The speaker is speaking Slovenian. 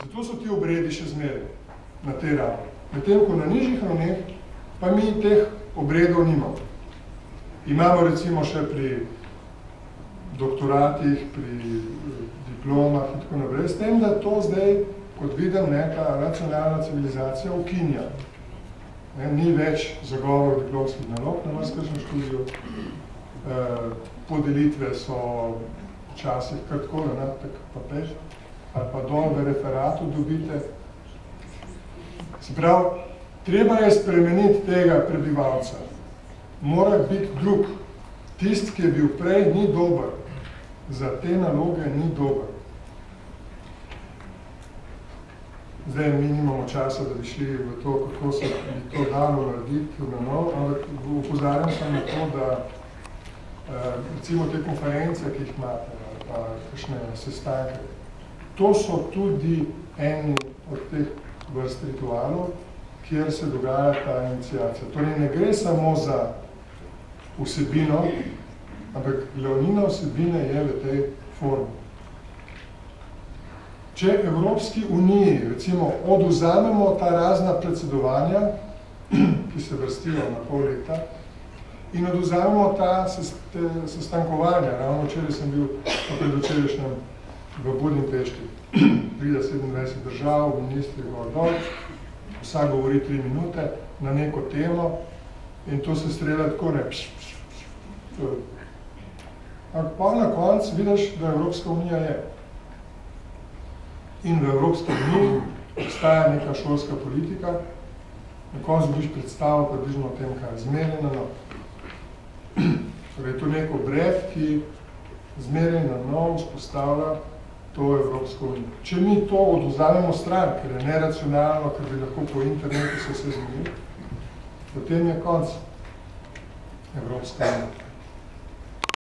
Zato so ti obredi še zmeraj na tej ravni. Medtem, ko na nižjih ravneh, pa mi teh obredov nimamo. Imamo recimo še pri doktoratih, pri diplomah in tako naprej, s tem, da to zdaj, kot vidim, neka racionalna civilizacija ukinja. Ni več zagovor diplomskih nalog na marsikšnem študiju, podelitve so včasih kar tako, tak pa peš, ali pa dol v referatu dobite. Se pravi, treba je spremeniti tega prebivalca. Mora biti drug. Tist, ki je bil prej, ni dober. Za te naloge ni dober. Zdaj mi nimamo časa, da bi šli v to, kako se bi to dalo narediti na novo, ampak opozarjam sem na to, da recimo te konference, ki jih imate, pa kakšne sestanke, to so tudi eni od teh vrst ritualov, kjer se dogaja ta iniciacija. Torej ne gre samo za vsebino, ampak glavnina vsebine je v tej formi. Če Evropski uniji, recimo, odvzamemo ta razna predsedovanja, ki se vrstijo na pol leta, in odvzamemo ta sestankovanja, ravno včeraj sem bil predvčerajšnjem v Budimpešti, 27 držav, ministri gor dol, vsak govori 3 minute na neko temo in to se strela tako ne. Ampak pa na koncu vidiš, da Evropska unija je. In v Evropski uniji obstaja neka šolska politika, na koncu dobiš predstavo približno o tem, kaj je zmeraj na nov. Torej, to je nek obred, ki zmeraj na nov vzpostavlja to Evropsko unijo. Če mi to odvzamemo stran, ker je neracionalno, ker bi lahko po internetu se vse zmenili, potem je konc Evropska unija.